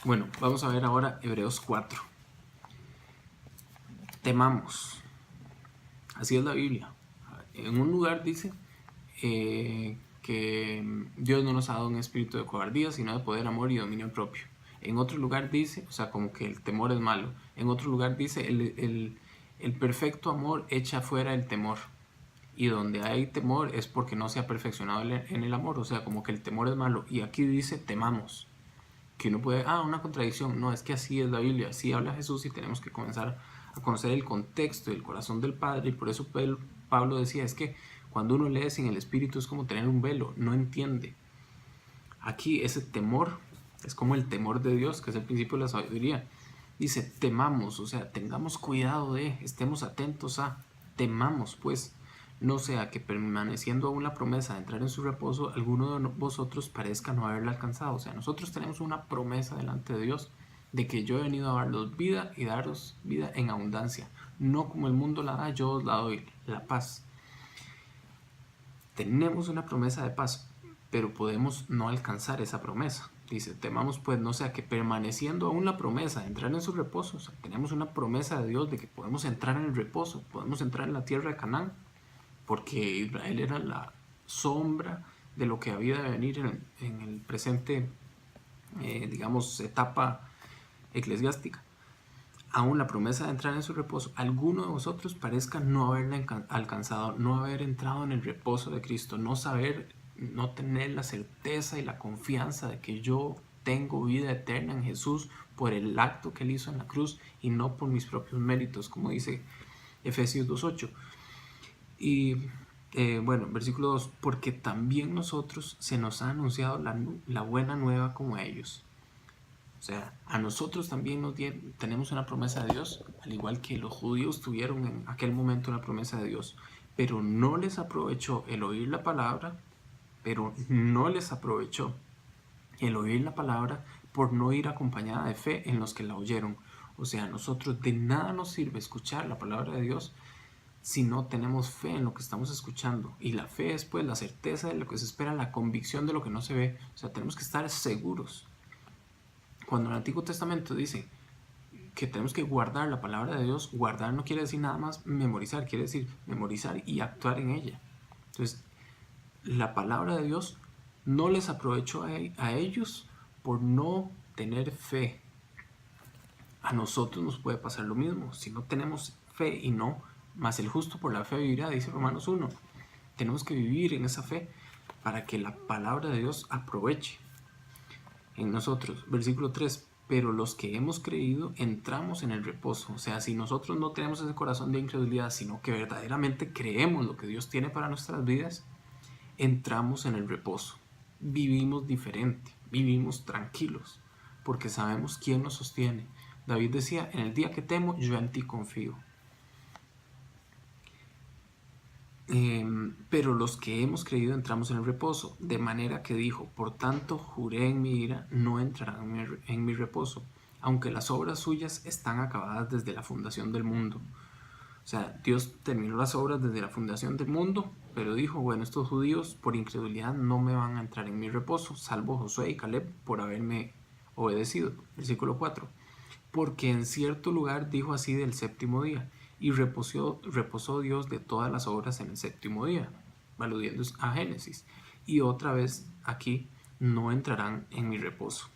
Bueno, vamos a ver ahora Hebreos 4. Temamos. Así es la Biblia. En un lugar dice que Dios no nos ha dado un espíritu de cobardía, sino de poder, amor y dominio propio. En otro lugar dice, o sea, como que el temor es malo. En otro lugar dice, el perfecto amor echa fuera el temor. Y donde hay temor es porque no se ha perfeccionado en el amor. O sea, como que el temor es malo. Y aquí dice, temamos. Que uno puede, una contradicción. No, es que así es la Biblia, así habla Jesús y tenemos que comenzar a conocer el contexto y el corazón del Padre. Y por eso Pablo decía, es que cuando uno lee sin el Espíritu es como tener un velo, no entiende. Aquí ese temor es como el temor de Dios, que es el principio de la sabiduría. Dice, temamos, o sea, tengamos cuidado estemos atentos temamos pues, no sea que permaneciendo aún la promesa de entrar en su reposo, alguno de vosotros parezca no haberla alcanzado. O sea, nosotros tenemos una promesa delante de Dios de que yo he venido a daros vida y daros vida en abundancia. No como el mundo la da, yo os la doy, la paz. Tenemos una promesa de paz, pero podemos no alcanzar esa promesa. Dice, temamos pues no sea que permaneciendo aún la promesa de entrar en su reposo, o sea, tenemos una promesa de Dios de que podemos entrar en el reposo, podemos entrar en la tierra de Canaán, porque Israel era la sombra de lo que había de venir en el presente, digamos, etapa eclesiástica. Aún la promesa de entrar en su reposo, alguno de vosotros parezca no haberla alcanzado, no haber entrado en el reposo de Cristo, no saber, no tener la certeza y la confianza de que yo tengo vida eterna en Jesús por el acto que Él hizo en la cruz y no por mis propios méritos, como dice Efesios 2.8. Y bueno, versículo 2, porque también nosotros se nos ha anunciado la buena nueva como a ellos. O sea, a nosotros también tenemos una promesa de Dios, al igual que los judíos tuvieron en aquel momento una promesa de Dios, pero no les aprovechó el oír la palabra, por no ir acompañada de fe en los que la oyeron. O sea, a nosotros de nada nos sirve escuchar la palabra de Dios si no tenemos fe en lo que estamos escuchando. Y la fe es pues la certeza de lo que se espera, la convicción de lo que no se ve. O sea, tenemos que estar seguros. Cuando el Antiguo Testamento dice que tenemos que guardar la palabra de Dios, guardar no quiere decir nada más memorizar, quiere decir memorizar y actuar en ella. Entonces, la palabra de Dios no les aprovechó a ellos por no tener fe. A nosotros nos puede pasar lo mismo. Si no tenemos fe y no, más el justo por la fe vivirá, dice Romanos 1. Tenemos que vivir en esa fe para que la palabra de Dios aproveche en nosotros. Versículo 3. Pero los que hemos creído entramos en el reposo. O sea, si nosotros no tenemos ese corazón de incredulidad, sino que verdaderamente creemos lo que Dios tiene para nuestras vidas, entramos en el reposo. Vivimos diferente, vivimos tranquilos, porque sabemos quién nos sostiene. David decía, en el día que temo, yo en ti confío. Pero los que hemos creído entramos en el reposo, de manera que dijo, por tanto juré en mi ira, no entrarán en mi reposo, aunque las obras suyas están acabadas desde la fundación del mundo. O sea, Dios terminó las obras desde la fundación del mundo, pero dijo, bueno, estos judíos por incredulidad no me van a entrar en mi reposo, salvo Josué y Caleb por haberme obedecido. Versículo 4. Porque en cierto lugar dijo así del séptimo día, y reposó Dios de todas las obras en el séptimo día, aludiendo a Génesis. Y otra vez aquí, no entrarán en mi reposo.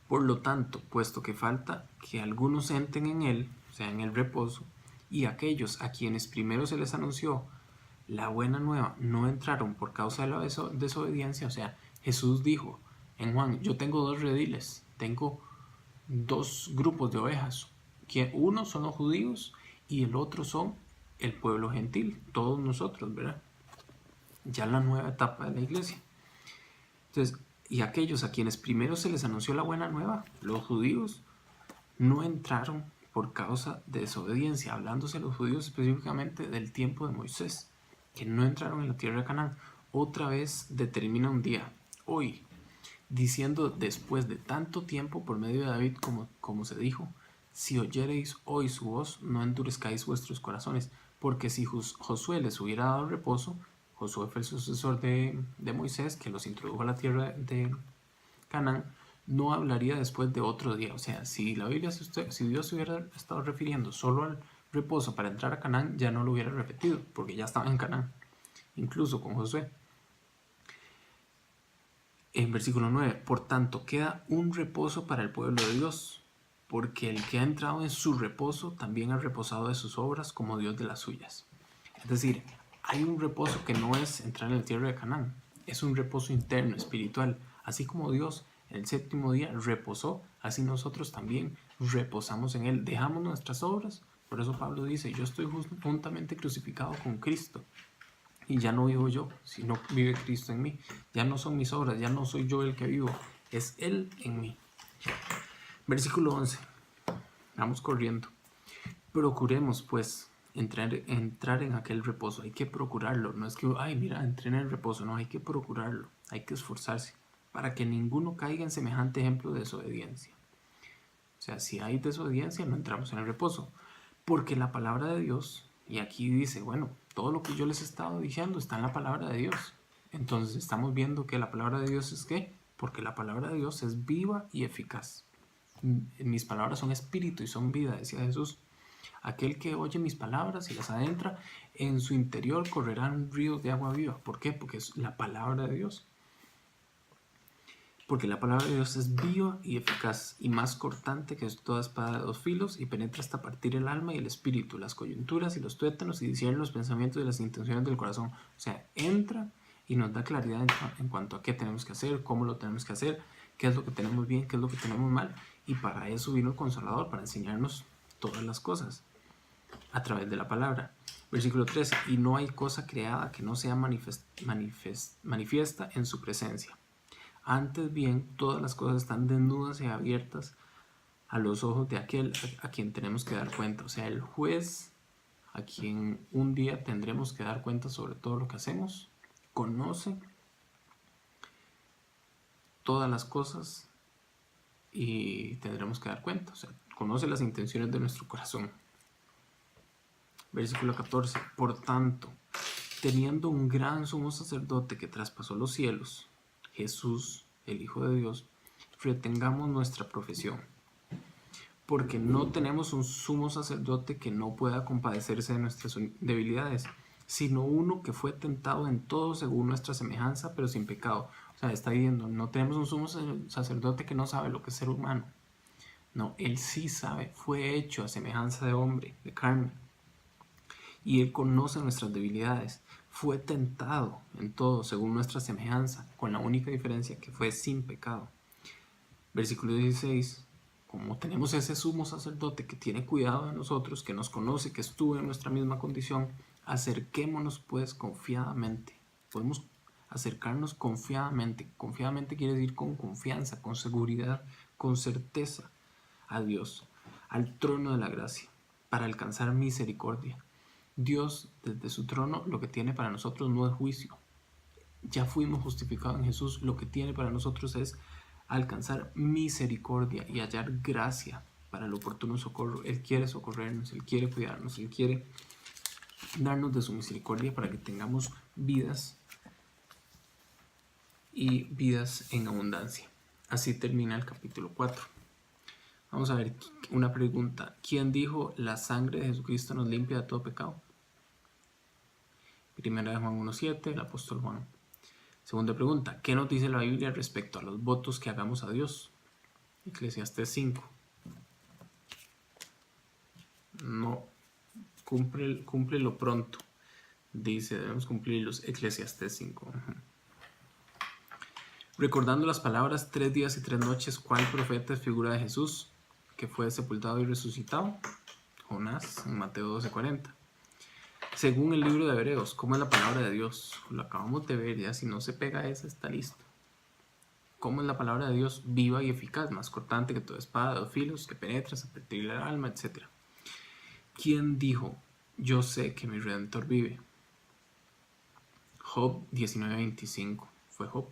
Por lo tanto, puesto que falta que algunos entren en él, o sea, en el reposo, y aquellos a quienes primero se les anunció la buena nueva no entraron por causa de la desobediencia, o sea, Jesús dijo en Juan, yo tengo dos rediles, tengo dos grupos de ovejas, que uno son los judíos y el otro son el pueblo gentil, todos nosotros, ¿verdad? Ya la nueva etapa de la iglesia. Entonces, y aquellos a quienes primero se les anunció la buena nueva, los judíos, no entraron por causa de desobediencia, hablándose los judíos específicamente del tiempo de Moisés, que no entraron en la tierra de Canaán. Otra vez determina un día, hoy, diciendo después de tanto tiempo por medio de David, como se dijo, si oyereis hoy su voz, no endurezcáis vuestros corazones, porque si Josué les hubiera dado reposo, Josué fue el sucesor de Moisés, que los introdujo a la tierra de Canaán, no hablaría después de otro día. O sea, si la Biblia, si Dios se hubiera estado refiriendo solo al reposo para entrar a Canaán, ya no lo hubiera repetido, porque ya estaba en Canaán, incluso con Josué. En versículo 9, por tanto, queda un reposo para el pueblo de Dios, porque el que ha entrado en su reposo también ha reposado de sus obras como Dios de las suyas. Es decir, hay un reposo que no es entrar en el tierra de Canaán, es un reposo interno, espiritual. Así como Dios en el séptimo día reposó, así nosotros también reposamos en Él, dejamos nuestras obras. Por eso Pablo dice, yo estoy juntamente crucificado con Cristo. Y ya no vivo yo, sino vive Cristo en mí. Ya no son mis obras, ya no soy yo el que vivo, es Él en mí. Versículo 11. Vamos corriendo. Procuremos, pues, entrar en aquel reposo. Hay que procurarlo. No es que, ay, mira, entré en el reposo. No, hay que procurarlo. Hay que esforzarse para que ninguno caiga en semejante ejemplo de desobediencia. O sea, si hay desobediencia, no entramos en el reposo. Porque la palabra de Dios, y aquí dice, bueno, todo lo que yo les he estado diciendo está en la palabra de Dios. Entonces estamos viendo que la palabra de Dios es ¿qué? Porque la palabra de Dios es viva y eficaz. Mis palabras son espíritu y son vida, decía Jesús. Aquel que oye mis palabras y las adentra, en su interior correrán ríos de agua viva. ¿Por qué? Porque es la palabra de Dios. Porque la palabra de Dios es viva y eficaz y más cortante que toda espada de 2 filos y penetra hasta partir el alma y el espíritu, las coyunturas y los tuétanos y discierne los pensamientos y las intenciones del corazón. O sea, entra y nos da claridad en cuanto a qué tenemos que hacer, cómo lo tenemos que hacer, qué es lo que tenemos bien, qué es lo que tenemos mal. Y para eso vino el Consolador, para enseñarnos todas las cosas a través de la palabra. Versículo 13, y no hay cosa creada que no sea manifiesta en su presencia. Antes bien, todas las cosas están desnudas y abiertas a los ojos de aquel a quien tenemos que dar cuenta. O sea, el juez a quien un día tendremos que dar cuenta sobre todo lo que hacemos, conoce todas las cosas y tendremos que dar cuenta. O sea, conoce las intenciones de nuestro corazón. Versículo 14. Por tanto, teniendo un gran sumo sacerdote que traspasó los cielos, Jesús, el Hijo de Dios, retengamos nuestra profesión, porque no tenemos un sumo sacerdote que no pueda compadecerse de nuestras debilidades, sino uno que fue tentado en todo según nuestra semejanza, pero sin pecado. O sea, está diciendo, no tenemos un sumo sacerdote que no sabe lo que es ser humano. No, él sí sabe, fue hecho a semejanza de hombre, de carne. Y él conoce nuestras debilidades. Fue tentado en todo según nuestra semejanza, con la única diferencia que fue sin pecado. Versículo 16. Como tenemos ese sumo sacerdote que tiene cuidado de nosotros, que nos conoce, que estuvo en nuestra misma condición, acerquémonos pues confiadamente. Podemos acercarnos confiadamente. Confiadamente quiere decir con confianza, con seguridad, con certeza a Dios, al trono de la gracia, para alcanzar misericordia. Dios, desde su trono, lo que tiene para nosotros no es juicio. Ya fuimos justificados en Jesús. Lo que tiene para nosotros es alcanzar misericordia y hallar gracia para el oportuno socorro. Él quiere socorrernos, Él quiere cuidarnos, Él quiere darnos de su misericordia para que tengamos vidas y vidas en abundancia. Así termina el capítulo 4. Vamos a ver una pregunta. ¿Quién dijo la sangre de Jesucristo nos limpia de todo pecado? Primera de Juan 1.7, el apóstol Juan. Segunda pregunta, ¿qué nos dice la Biblia respecto a los votos que hagamos a Dios? Eclesiastés 5. No, cúmplelo pronto. Dice, debemos cumplirlos. Eclesiastés 5. Recordando las palabras 3 días y 3 noches, ¿cuál profeta es figura de Jesús que fue sepultado y resucitado? Jonás, en Mateo 12.40. Según el libro de Hebreos, ¿cómo es la palabra de Dios? Lo acabamos de ver, ya si no se pega esa está listo. ¿Cómo es la palabra de Dios? Viva y eficaz, más cortante que toda espada de 2 filos, que penetra hasta partir el alma, etc. ¿Quién dijo, yo sé que mi Redentor vive? Job 19.25. ¿Fue Job?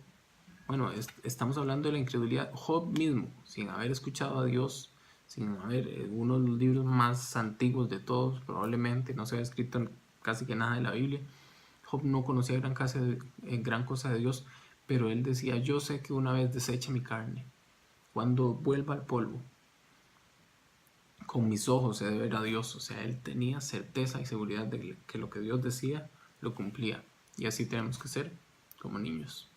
Bueno, estamos hablando de la incredulidad. Job mismo, sin haber escuchado a Dios, sin haber uno de los libros más antiguos de todos, probablemente no se había escrito casi que nada de la Biblia. Job no conocía gran cosa de Dios, pero él decía, yo sé que una vez desecha mi carne, cuando vuelva al polvo, con mis ojos he de ver a Dios. O sea, él tenía certeza y seguridad de que lo que Dios decía lo cumplía. Y así tenemos que ser como niños.